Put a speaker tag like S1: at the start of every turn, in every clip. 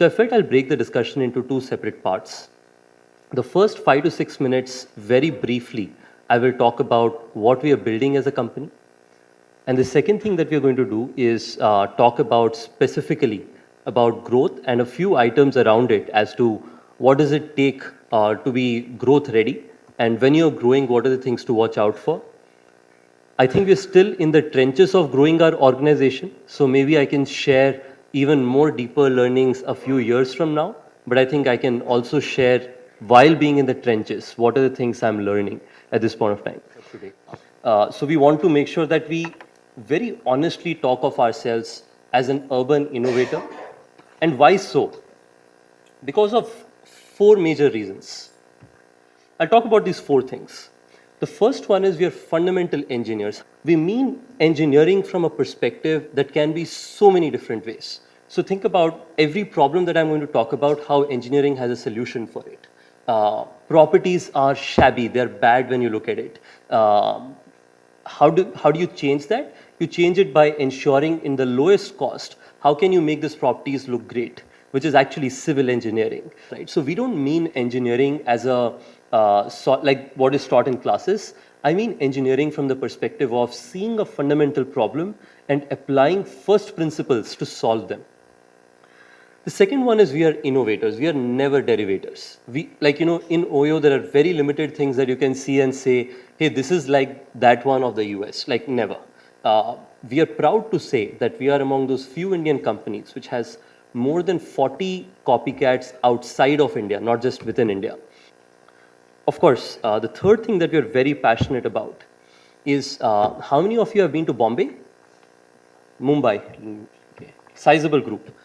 S1: So I felt I'll break the discussion into two separate parts. The first 5 to 6 minutes, very briefly, I will talk about what we are building as a company. And the second thing that we are going to do is talk about specifically about growth and a few items around it as to what does it take to be growth ready, and when you're growing, what are the things to watch out for. I think we're still in the trenches of growing our organization, so maybe I can share even more deeper learnings a few years from now, but I think I can also share while being in the trenches, what are the things I'm learning at this point of time today. So we want to make sure that we very honestly talk of ourselves as an urban innovator. And why so? Because of four major reasons. I'll talk about these four things. The first one is we are fundamental engineers. We mean engineering from a perspective that can be so many different ways. So think about every problem that I'm going to talk about, how engineering has a solution for it. Properties are shabby, they're bad when you look at it. How do you change that? You change it by ensuring in the lowest cost, how can you make these properties look great, which is actually civil engineering, right? So we don't mean engineering as a, like what is taught in classes. I mean engineering from the perspective of seeing a fundamental problem and applying first principles to solve them. The second one is we are innovators. We are never derivators. We, like, in Oyo, there are very limited things that you can see and say, hey, this is like that one of the US, like never. We are proud to say that we are among those few Indian companies which has more than 40 copycats outside of India, not just within India. Of course, the third thing that we are very passionate about is how many of you have been to Bombay? Mumbai, okay. Sizable group.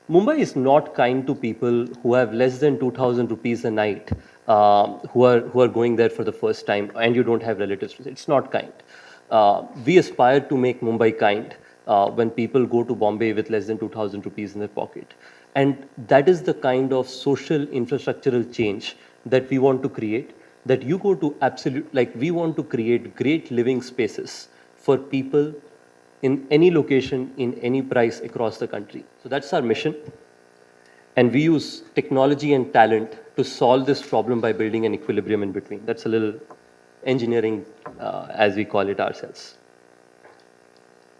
S1: Mumbai is not kind to people who have less than 2,000 rupees a night, who are going there for the first time, and you don't have relatives. It's not kind. We aspire to make Mumbai kind when people go to Bombay with less than 2,000 rupees in their pocket. And that is the kind of social infrastructural change that we want to create, that you go to absolute, like we want to create great living spaces for people in any location, in any price across the country. So that's our mission. And we use technology and talent to solve this problem by building an equilibrium in between. That's a little engineering, as we call it ourselves.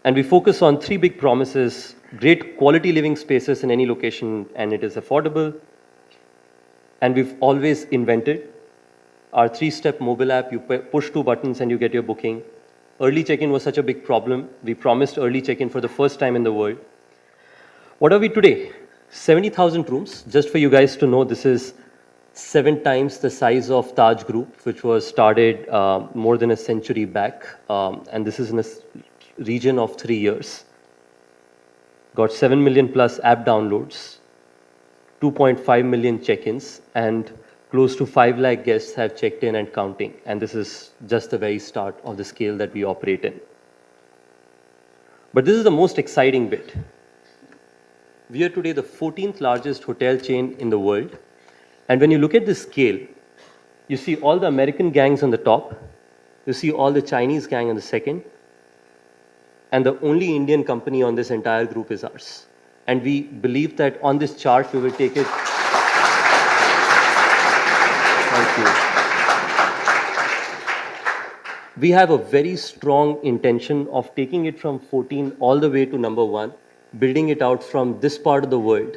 S1: And we focus on three big promises: great quality living spaces in any location, and it is affordable. And we've always invented our 3-step mobile app. You push 2 buttons and you get your booking. Early check-in was such a big problem. We promised early check-in for the first time in the world. What are we today? 70,000 rooms. Just for you guys to know, this is 7 times the size of Taj Group, which was started more than a century back. And this is in a region of 3 years. Got 7 million plus app downloads, 2.5 million check-ins, and close to 5 lakh guests have checked in and counting. And this is just the very start of the scale that we operate in. But this is the most exciting bit. We are today the 14th largest hotel chain in the world. And when you look at this scale, you see all the American gangs on the top, you see all the Chinese gang on the second, and the only Indian company on this entire group is ours. And we believe that on this chart, we will take it. Thank you. We have a very strong intention of taking it from 14 all the way to number 1, building it out from this part of the world,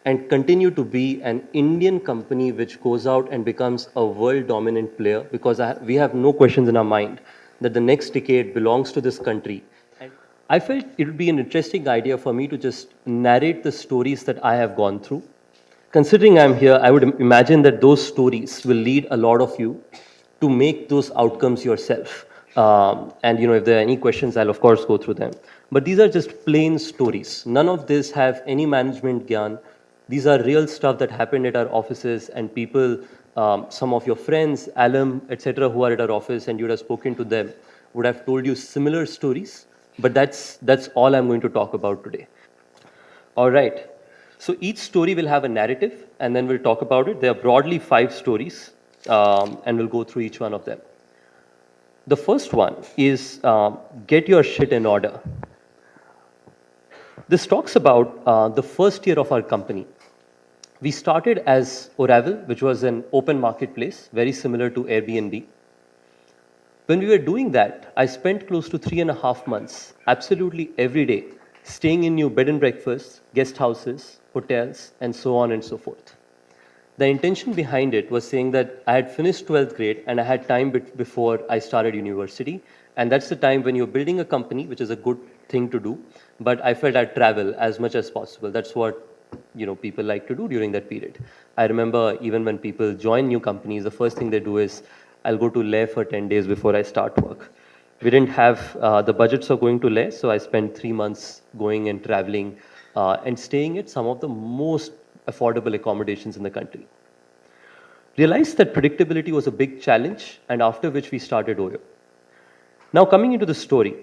S1: and continue to be an Indian company which goes out and becomes a world dominant player, because we have no questions in our mind that the next decade belongs to this country. I felt it would be an interesting idea for me to just narrate the stories that I have gone through. Considering I'm here, I would imagine that those stories will lead a lot of you to make those outcomes yourself. And if there are any questions, I'll of course go through them. But these are just plain stories. None of this have any management gyan. These are real stuff that happened at our offices, and people, some of your friends, alum, etc., who are at our office, and you would have spoken to them, would have told you similar stories. But that's all I'm going to talk about today. All right. So each story will have a narrative, and then we'll talk about it. There are broadly 5 stories, and we'll go through each one of them. The first one is get your shit in order. This talks about the first year of our company. We started as Oravel, which was an open marketplace, very similar to Airbnb. When we were doing that, I spent close to 3.5 months, absolutely every day, staying in new bed and breakfasts, guest houses, hotels, and so on and so forth. The intention behind it was saying that I had finished 12th grade and I had time before I started university. And that's the time when you're building a company, which is a good thing to do. But I felt I'd travel as much as possible. That's what people like to do during that period. I remember even when people join new companies, the first thing they do is, I'll go to Leh for 10 days before I start work. We didn't have the budgets for going to Leh, so I spent 3 months going and traveling and staying at some of the most affordable accommodations in the country. Realized that predictability was a big challenge, and after which we started Oyo. Now, coming into the story,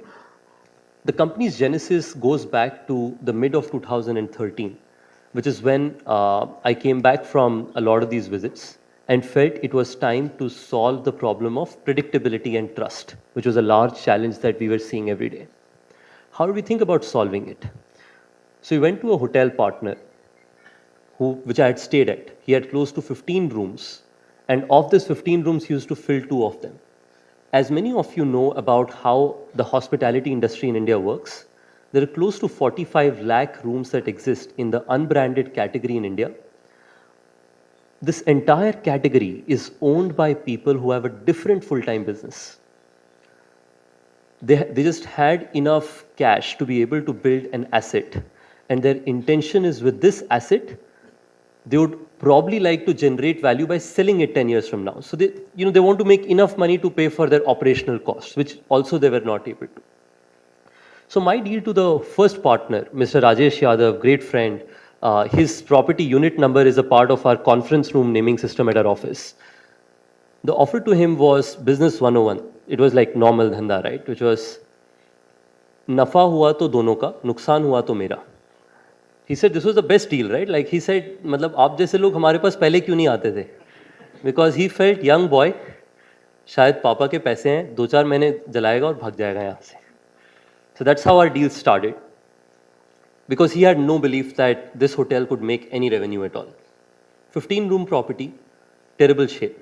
S1: the company's genesis goes back to the mid of 2013, which is when I came back from a lot of these visits and felt it was time to solve the problem of predictability and trust, which was a large challenge that we were seeing every day. How do we think about solving it? So we went to a hotel partner which I had stayed at. He had close to 15 rooms, and of this 15 rooms, he used to fill 2 of them. As many of you know about how the hospitality industry in India works, there are close to 45 lakh rooms that exist in the unbranded category in India. This entire category is owned by people who have a different full-time business. They just had enough cash to be able to build an asset, and their intention is, with this asset, they would probably like to generate value by selling it 10 years from now. So they want to make enough money to pay for their operational costs, which also they were not able to. So my deal to the first partner, Mr. Rajesh Yadav, great friend, his property unit number is a part of our conference room naming system at our office. The offer to him was business 101. It was like normal dhanda, right? Which was, nafa hua to dono ka, nuksan hua to mera. He said this was the best deal, right? Like he said, मतलब आप जैसे लोग हमारे पास पहले क्यों नहीं आते थे? Because he felt young boy, शायद पापा के पैसे हैं, 2-4 महीने जलाएगा और भाग जाएगा यहाँ से. So that's how our deal started. Because he had no belief that this hotel could make any revenue at all. 15-room property, terrible shape.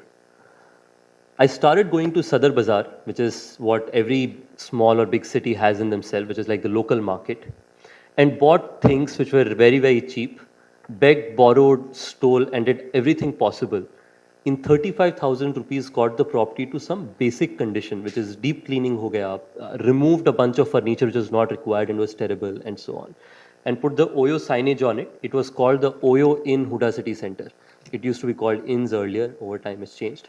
S1: I started going to Sadar Bazaar, which is what every small or big city has in themselves, which is like the local market, and bought things which were very, very cheap, begged, borrowed, stole, and did everything possible. In 35,000 rupees, got the property to some basic condition, which is deep cleaning ho gaya, removed a bunch of furniture which was not required and was terrible, and so on. And put the Oyo signage on it. It was called the Oyo Inn Huda City Center. It used to be called Inns earlier. Over time, it's changed.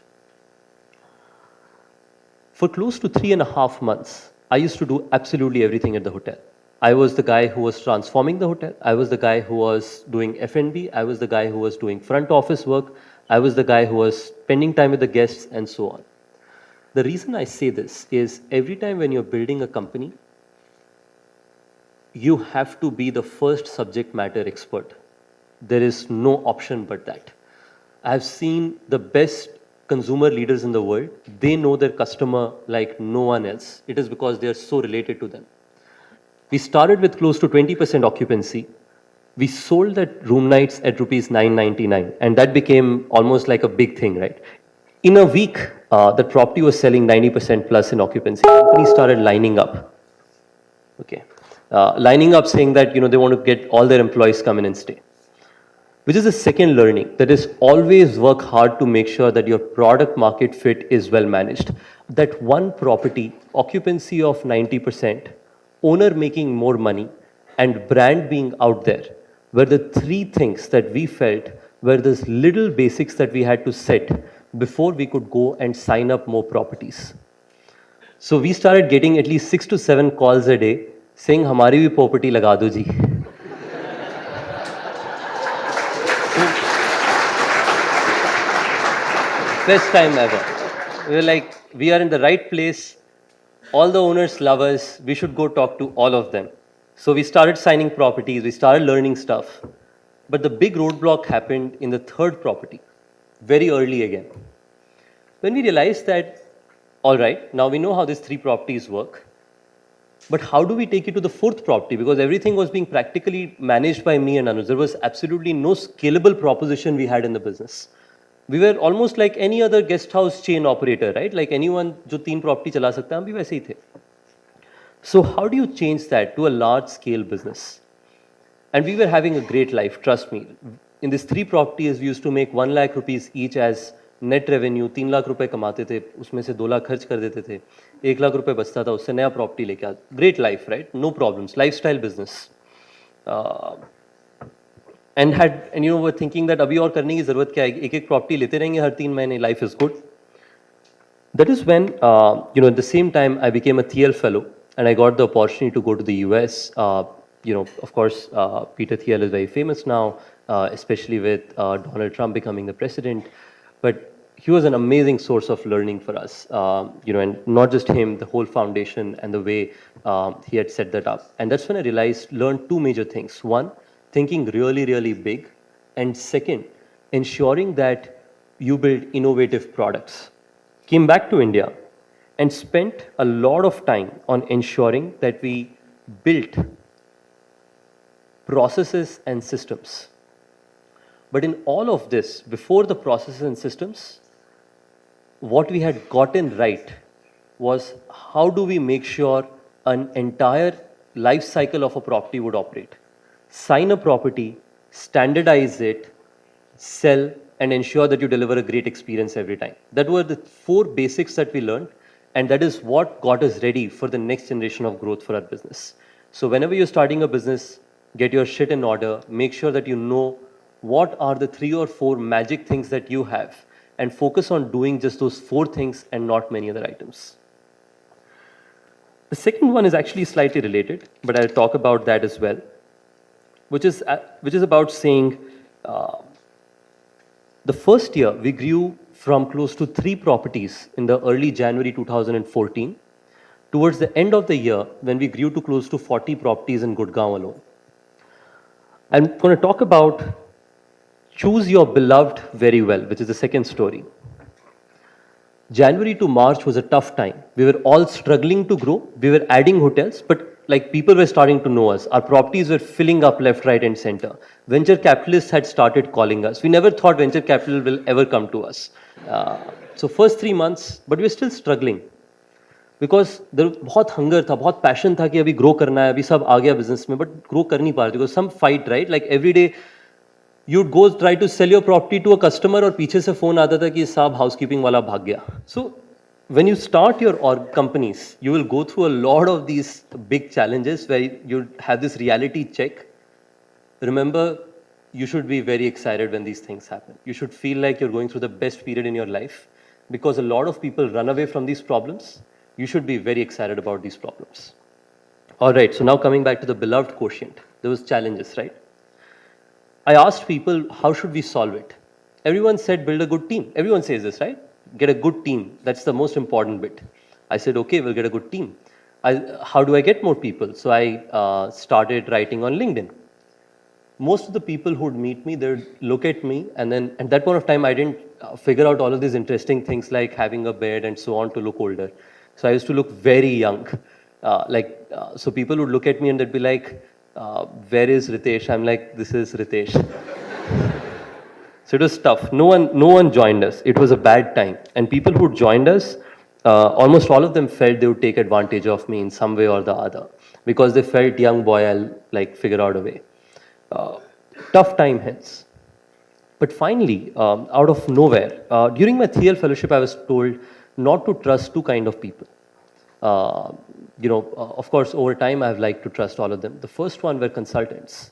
S1: For close to 3.5 months, I used to do absolutely everything at the hotel. I was the guy who was transforming the hotel. I was the guy who was doing F&B. I was the guy who was doing front office work. I was the guy who was spending time with the guests and so on. The reason I say this is every time when you're building a company, you have to be the first subject matter expert. There is no option but that. I have seen the best consumer leaders in the world. They know their customer like no one else. It is because they are so related to them. We started with close to 20% occupancy. We sold that room nights at rupees 999, and that became almost like a big thing, right? In a week, the property was selling 90% plus in occupancy. Companies started lining up. Okay, lining up saying that they want to get all their employees come in and stay. Which is the second learning, that is always work hard to make sure that your product market fit is well managed. That one property, occupancy of 90%, owner making more money, and brand being out there were the 3 things that we felt were those little basics that we had to set before we could go and sign up more properties. So we started getting at least 6 to 7 calls a day saying, "Hamari bhi property laga do ji." Best time ever. We were like, we are in the right place. All the owners love us. We should go talk to all of them. So we started signing properties. We started learning stuff. But the big roadblock happened in the 3rd property, very early again. When we realized that, all right, now we know how these 3 properties work. But how do we take it to the fourth property? Because everything was being practically managed by me and Anuj. There was absolutely no scalable proposition we had in the business. We were almost like any other guest house chain operator, right? Like anyone जो 3 property चला सकता है, हम भी वैसे ही थे. So how do you change that to a large scale business? And we were having a great life, trust me. In these 3 properties, we used to make 1 lakh rupees each as net revenue. 3 lakh रुपए कमाते थे, उसमें से 2 लाख खर्च कर देते थे. 1 लाख रुपए बचता था, उससे नया प्रॉपर्टी लेके आ. Great life, right? No problems. Lifestyle business. And you know, we're thinking that अभी और करने की ज़रूरत क्या है? एक-एक प्रॉपर्टी लेते रहेंगे हर 3 महीने. Life is good. That is when, you know, at the same time, I became a Thiel fellow, and I got the opportunity to go to the US. You know, of course, Peter Thiel is very famous now, especially with Donald Trump becoming the president. But he was an amazing source of learning for us. You know, and not just him, the whole foundation and the way he had set that up. And that's when I learned 2 major things. One, thinking really, really big. And second, ensuring that you build innovative products. Came back to India and spent a lot of time on ensuring that we built processes and systems. But in all of this, before the processes and systems, what we had gotten right was how do we make sure an entire life cycle of a property would operate. Sign a property, standardize it, sell, and ensure that you deliver a great experience every time. That were the 4 basics that we learned, and that is what got us ready for the next generation of growth for our business. So whenever you're starting a business, get your shit in order, make sure that you know what are the 3 or 4 magic things that you have, and focus on doing just those 4 things and not many other items. The second one is actually slightly related, but I'll talk about that as well, which is about saying the first year we grew from close to 3 properties in the early January 2014 towards the end of the year when we grew to close to 40 properties in Gurgaon alone. I'm going to talk about choose your beloved very well, which is the second story. January to March was a tough time. We were all struggling to grow. We were adding hotels, but like people were starting to know us. Our properties were filling up left, right, and center. Venture capitalists had started calling us. We never thought venture capital will ever come to us. So first 3 months, but we were still struggling. Because there बहुत hunger था, बहुत passion था कि अभी grow करना है, अभी सब आ गया business में, but grow कर नहीं पा रहे थे. Because some fight, right? Like every day, you'd go try to sell your property to a customer और पीछे से phone आता था कि साहब housekeeping वाला भाग गया. So when you start your companies, you will go through a lot of these big challenges where you have this reality check. Remember, you should be very excited when these things happen. You should feel like you're going through the best period in your life because a lot of people run away from these problems. You should be very excited about these problems. All right, so now coming back to the beloved quotient, there was challenges, right? I asked people, how should we solve it? Everyone said, build a good team. Everyone says this, right? Get a good team. That's the most important bit. I said, okay, we'll get a good team. How do I get more people? So I started writing on LinkedIn. Most of the people who would meet me, they would look at me, and then at that point of time, I didn't figure out all of these interesting things like having a bed and so on to look older. So I used to look very young. So people would look at me and they'd be like, where is Ritesh? I'm like, this is Ritesh. So it was tough. No one joined us. It was a bad time. And people who joined us, almost all of them felt they would take advantage of me in some way or the other. Because they felt, young boy, I'll like figure out a way. Tough time hence. But finally, out of nowhere, during my Thiel fellowship, I was told not to trust 2 kind of people. Of course, over time, I've liked to trust all of them. The first one were consultants.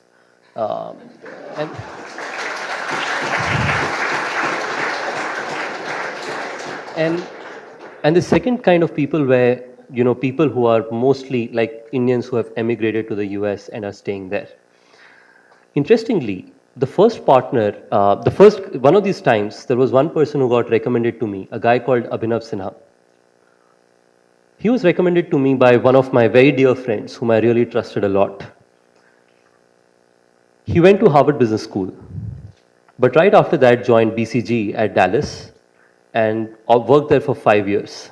S1: And the second kind of people were, people who are mostly like Indians who have emigrated to the US and are staying there. Interestingly, the first partner, one of these times, there was one person who got recommended to me, a guy called Abhinav Sinha. He was recommended to me by one of my very dear friends whom I really trusted a lot. He went to Harvard Business School, but right after that joined BCG at Dallas and worked there for 5 years.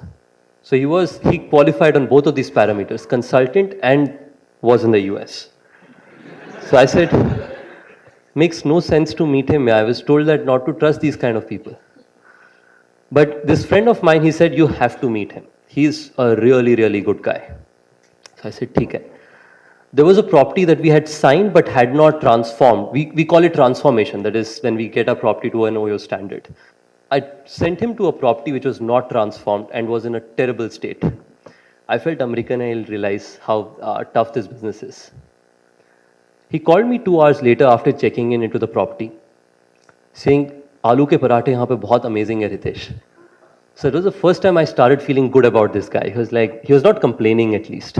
S1: So he qualified on both of these parameters, consultant and was in the US. So I said, makes no sense to meet him. I was told that not to trust these kind of people. But this friend of mine, he said, you have to meet him. He's a really, really good guy. So I said, ठीक है. There was a property that we had signed but had not transformed. We call it transformation. That is when we get a property to an Oyo standard. I sent him to a property which was not transformed and was in a terrible state. I felt American and he'll realize how tough this business is. He called me 2 hours later after checking into the property, saying, "Aloo ke parathe yahan pe bahut amazing hai, Ritesh." So it was the first time I started feeling good about this guy. He was not complaining at least.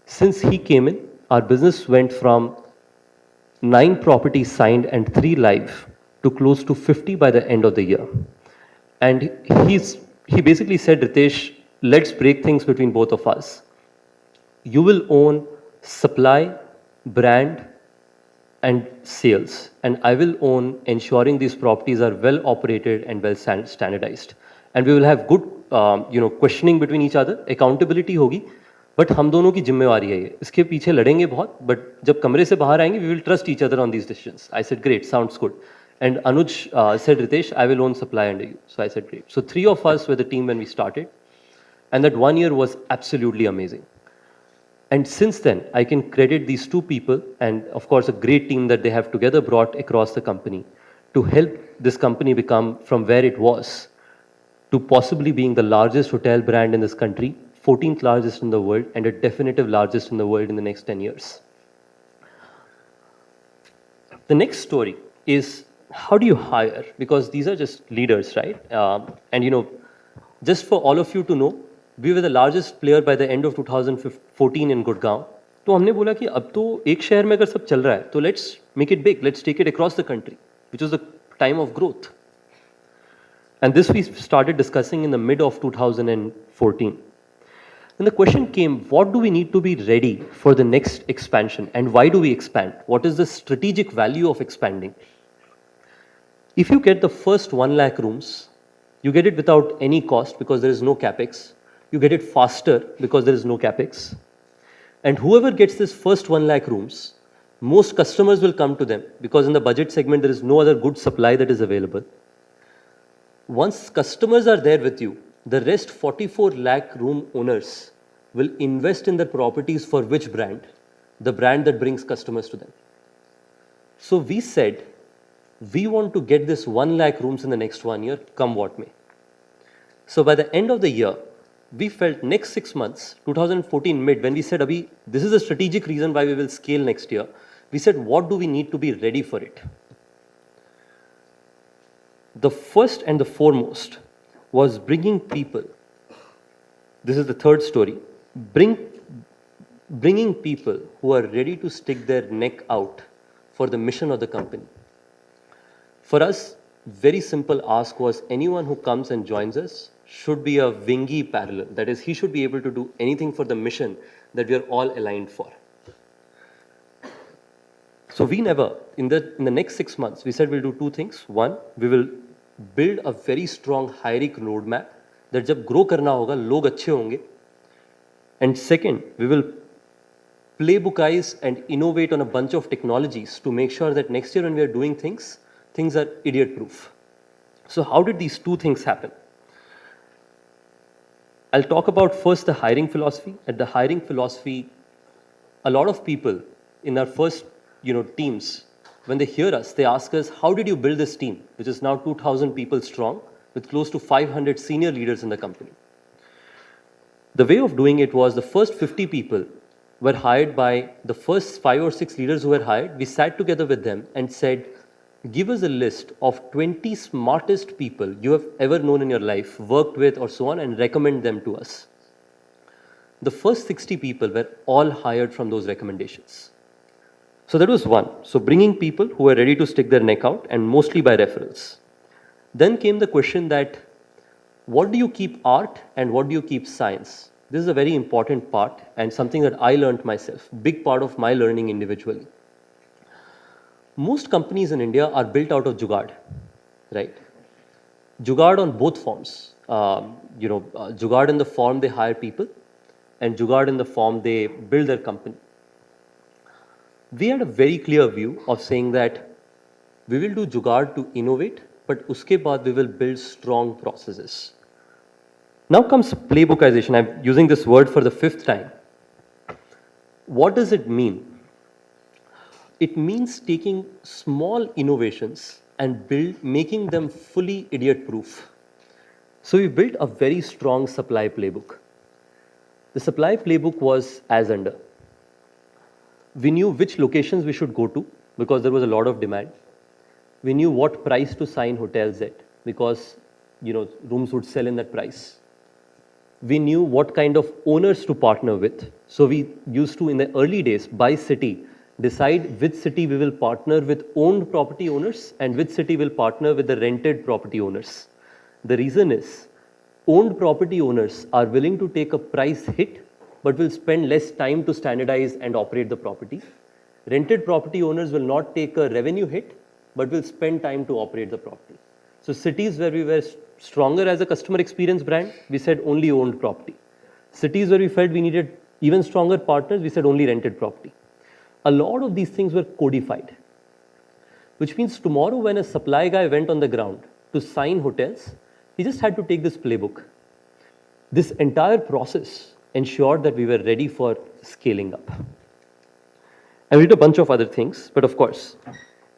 S1: Since he came in, our business went from 9 properties signed and 3 live to close to 50 by the end of the year. And he basically said, Ritesh, let's break things between both of us. You will own supply, brand, and sales. And I will own ensuring these properties are well operated and well standardized. And we will have good questioning between each other, accountability होगी. But हम दोनों की जिम्मेवारी है ये, इसके पीछे लड़ेंगे बहुत, बट जब कमरे से बाहर आएंगे we will trust each other on these decisions. I said great, sounds good. And Anuj said, Ritesh, I will own supply under you. So I said great. So 3 of us were the team when we started, and that 1 year was absolutely amazing. And since then I can credit these 2 people and of course a great team that they have together brought across the company to help this company become from where it was to possibly being the largest hotel brand in this country, 14th largest in the world, and a definitive largest in the world in the next 10 years. The next story is how do you hire? Because these are just leaders, right? And just for all of you to know, we were the largest player by the end of 2014 in Gurgaon. तो हमने बोला कि अब तो एक शहर में अगर सब चल रहा है, तो let's make it big, let's take it across the country, which was the time of growth. And this we started discussing in the mid of 2014. Then the question came, what do we need to be ready for the next expansion and why do we expand? What is the strategic value of expanding? If you get the first 1 lakh rooms, you get it without any cost because there is no capex. You get it faster because there is no capex. And whoever gets this first 1 lakh rooms, most customers will come to them because in the budget segment there is no other good supply that is available. Once customers are there with you, the rest 44 lakh room owners will invest in their properties for which brand? The brand that brings customers to them. So we said, we want to get this 1 lakh rooms in the next 1 year, come what may. So by the end of the year, we felt next 6 months, 2014 mid, when we said, Abhi, this is a strategic reason why we will scale next year. We said, what do we need to be ready for it? The first and the foremost was bringing people. This is the third story. Bringing people who are ready to stick their neck out for the mission of the company. For us, very simple ask was anyone who comes and joins us should be a wingy parallel. That is, he should be able to do anything for the mission that we are all aligned for. So we never, in the next 6 months, we said we'll do 2 things. One, we will build a very strong hiring roadmap that जब grow करना होगा, लोग अच्छे होंगे. And second, we will playbookize and innovate on a bunch of technologies to make sure that next year when we are doing things, things are idiot proof. So how did these 2 things happen? I'll talk about first the hiring philosophy. At the hiring philosophy, a lot of people in our first teams, when they hear us, they ask us, how did you build this team, which is now 2,000 people strong, with close to 500 senior leaders in the company? The way of doing it was the first 50 people were hired by the first 5 or 6 leaders who were hired. We sat together with them and said, give us a list of 20 smartest people you have ever known in your life, worked with or so on, and recommend them to us. The first 60 people were all hired from those recommendations. So that was one. So bringing people who are ready to stick their neck out and mostly by referrals. Then came the question that what do you keep art and what do you keep science? This is a very important part and something that I learned myself, big part of my learning individually. Most companies in India are built out of jugaad, right? Jugaad on both forms. Jugaad in the form they hire people, and Jugaad in the form they build their company. We had a very clear view of saying that we will do Jugaad to innovate, but uske baad we will build strong processes. Now comes playbookization. I'm using this word for the 5th time. What does it mean? It means taking small innovations and making them fully idiot-proof. So we built a very strong supply playbook. The supply playbook was as under. We knew which locations we should go to because there was a lot of demand. We knew what price to sign hotels at because rooms would sell in that price. We knew what kind of owners to partner with. So we used to, in the early days, by city, decide which city we will partner with owned property owners and which city will partner with the rented property owners. The reason is, owned property owners are willing to take a price hit, but will spend less time to standardize and operate the property. Rented property owners will not take a revenue hit, but will spend time to operate the property. So cities where we were stronger as a customer experience brand, we said only owned property. Cities where we felt we needed even stronger partners, we said only rented property. A lot of these things were codified, which means tomorrow when a supply guy went on the ground to sign hotels, he just had to take this playbook. This entire process ensured that we were ready for scaling up. And we did a bunch of other things, but of course,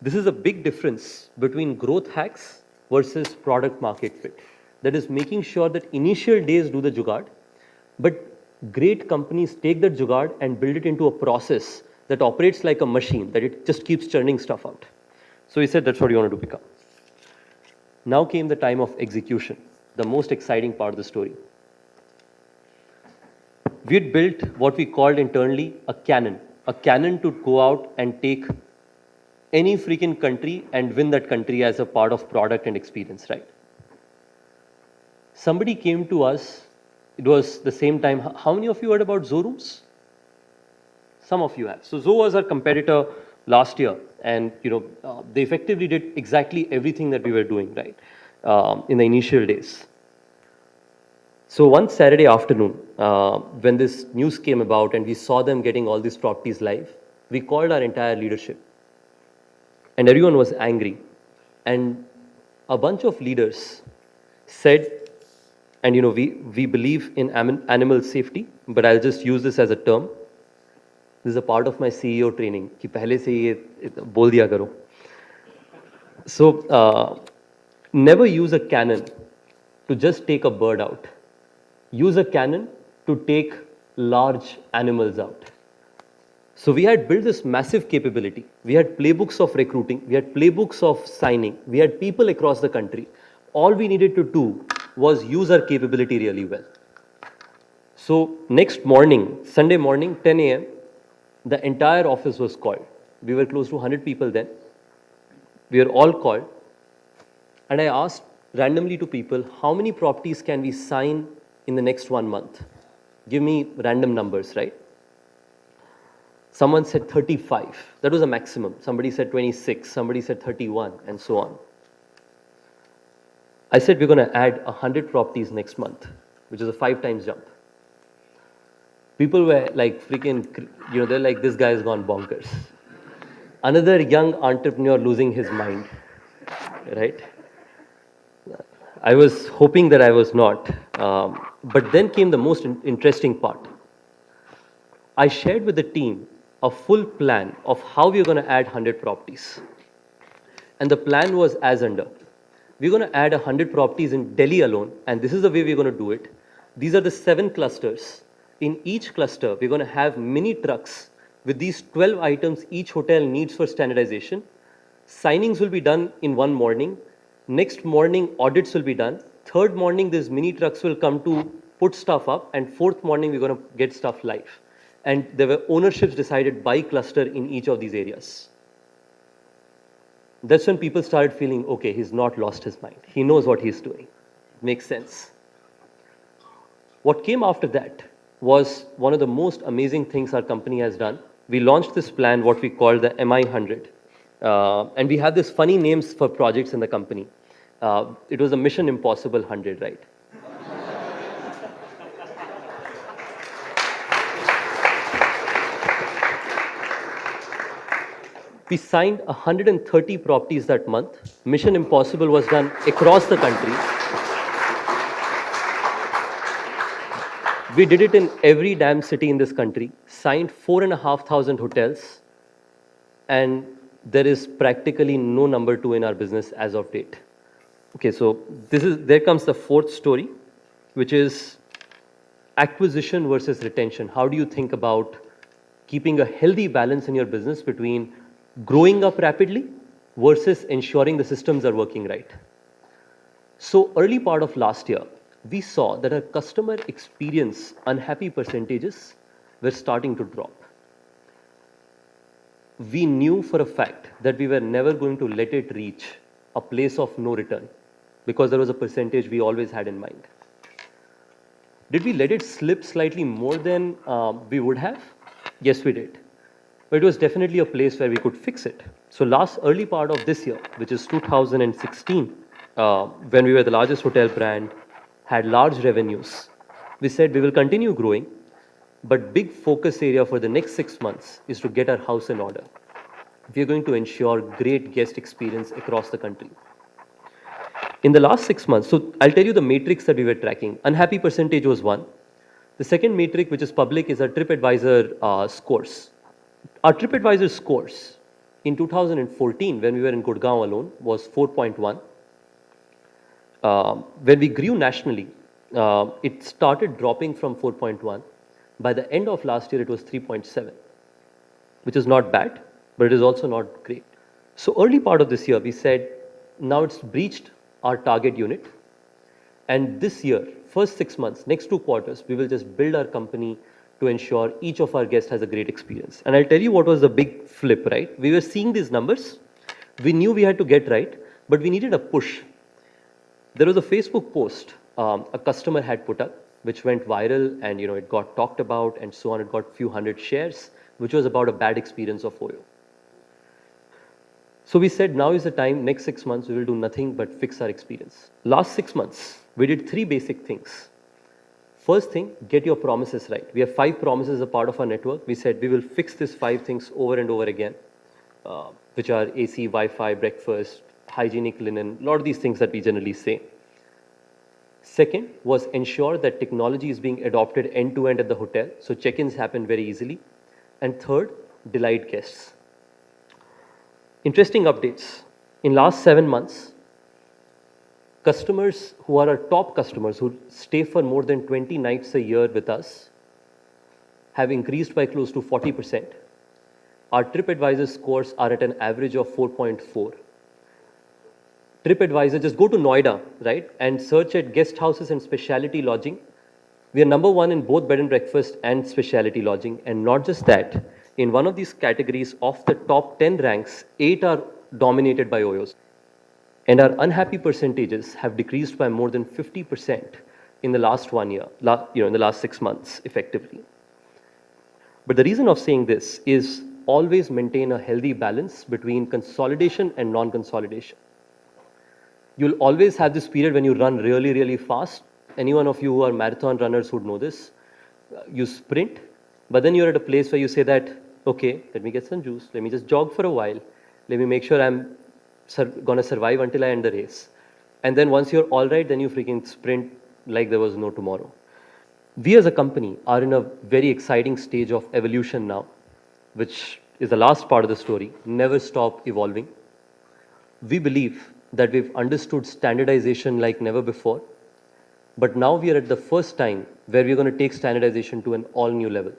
S1: this is a big difference between growth hacks versus product market fit. That is making sure that initial days do the jugaad, but great companies take that jugaad and build it into a process that operates like a machine, that it just keeps churning stuff out. So he said, that's what you want to become. Now came the time of execution, the most exciting part of the story. We had built what we called internally a cannon to go out and take any freaking country and win that country as a part of product and experience, right? Somebody came to us, it was the same time, how many of you heard about Oyo Rooms? Some of you have. So Oyo was our competitor last year, and they effectively did exactly everything that we were doing, right, in the initial days. So one Saturday afternoon, when this news came about and we saw them getting all these properties live, we called our entire leadership. And everyone was angry. And a bunch of leaders said, and we believe in animal safety, but I'll just use this as a term. This is a part of my CEO training, कि पहले से ये बोल दिया करो. So never use a cannon to just take a bird out. Use a cannon to take large animals out. So we had built this massive capability. We had playbooks of recruiting. We had playbooks of signing. We had people across the country. All we needed to do was use our capability really well. So next morning, Sunday morning, 10 a.m., the entire office was called. We were close to 100 people then. We were all called. And I asked randomly to people, how many properties can we sign in the next 1 month? Give me random numbers, right? Someone said 35. That was a maximum. Somebody said 26. Somebody said 31, and so on. I said we're going to add 100 properties next month, which is a 5 times jump. People were like freaking, they're like, this guy has gone bonkers. Another young entrepreneur losing his mind, right? I was hoping that I was not. But then came the most interesting part. I shared with the team a full plan of how we're going to add 100 properties. And the plan was as under. We're going to add 100 properties in Delhi alone, and this is the way we're going to do it. These are the 7 clusters. In each cluster, we're going to have mini trucks with these 12 items each hotel needs for standardization. Signings will be done in one morning. Next morning, audits will be done. Third morning, these mini trucks will come to put stuff up. And fourth morning, we're going to get stuff live. And there were ownerships decided by cluster in each of these areas. That's when people started feeling, okay, he's not lost his mind. He knows what he's doing. Makes sense. What came after that was one of the most amazing things our company has done. We launched this plan, what we call the MI100. And we have this funny names for projects in the company. It was a Mission Impossible 100, right? We signed 130 properties that month. Mission Impossible was done across the country. We did it in every damn city in this country, signed 4,500 hotels, and there is practically no number two in our business as of date. Okay, so there comes the fourth story, which is acquisition versus retention. How do you think about keeping a healthy balance in your business between growing up rapidly versus ensuring the systems are working right? So early part of last year, we saw that our customer experience unhappy percentages were starting to drop. We knew for a fact that we were never going to let it reach a place of no return because there was a percentage we always had in mind. Did we let it slip slightly more than we would have? Yes, we did. But it was definitely a place where we could fix it. So early part of this year, which is 2016, when we were the largest hotel brand, had large revenues, we said we will continue growing, but big focus area for the next 6 months is to get our house in order. We are going to ensure great guest experience across the country. In the last 6 months, so I'll tell you the matrix that we were tracking. Unhappy percentage was one. The second matrix, which is public, is our TripAdvisor scores. Our TripAdvisor scores in 2014, when we were in Gurgaon alone, was 4.1. When we grew nationally, it started dropping from 4.1. By the end of last year, it was 3.7, which is not bad, but it is also not great. So early part of this year, we said, now it's breached our target unit. And this year, first 6 months, next 2 quarters, we will just build our company to ensure each of our guests has a great experience. And I'll tell you what was the big flip, right? We were seeing these numbers. We knew we had to get right, but we needed a push. There was a Facebook post a customer had put up, which went viral, and it got talked about and so on. It got few hundred shares, which was about a bad experience of Oyo. So we said, now is the time, next 6 months, we will do nothing but fix our experience. Last 6 months, we did 3 basic things. First thing, get your promises right. We have 5 promises as a part of our network. We said we will fix these 5 things over and over again, which are AC, Wi-Fi, breakfast, hygienic linen, a lot of these things that we generally say. Second was ensure that technology is being adopted end-to-end at the hotel, so check-ins happen very easily. And third, delight guests. Interesting updates. In last 7 months, customers who are our top customers, who stay for more than 20 nights a year with us, have increased by close to 40%. Our TripAdvisor scores are at an average of 4.4. TripAdvisor, just go to Noida, right, and search at guest houses and specialty lodging. We are number 1 in both bed and breakfast and specialty lodging. And not just that, in one of these categories, of the top 10 ranks, 8 are dominated by Oyos. And our unhappy percentages have decreased by more than 50% in the last 1 year, in the last 6 months, effectively. But the reason of saying this is always maintain a healthy balance between consolidation and non-consolidation. You'll always have this period when you run really, really fast. Any one of you who are marathon runners would know this. You sprint, but then you're at a place where you say that, okay, let me get some juice. Let me just jog for a while. Let me make sure I'm going to survive until I end the race. And then once you're all right, then you freaking sprint like there was no tomorrow. We as a company are in a very exciting stage of evolution now, which is the last part of the story. Never stop evolving. We believe that we've understood standardization like never before, but now we are at the first time where we're going to take standardization to an all new level.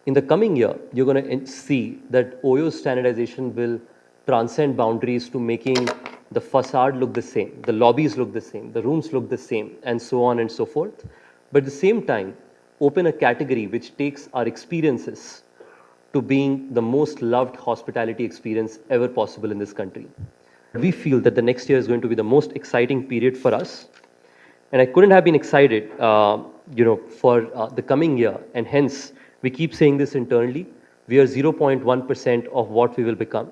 S1: In the coming year, you're going to see that Oyo's standardization will transcend boundaries to making the facade look the same, the lobbies look the same, the rooms look the same, and so on and so forth. But at the same time, open a category which takes our experiences to being the most loved hospitality experience ever possible in this country. We feel that the next year is going to be the most exciting period for us. And I couldn't have been excited, for the coming year. And hence, we keep saying this internally. We are 0.1% of what we will become.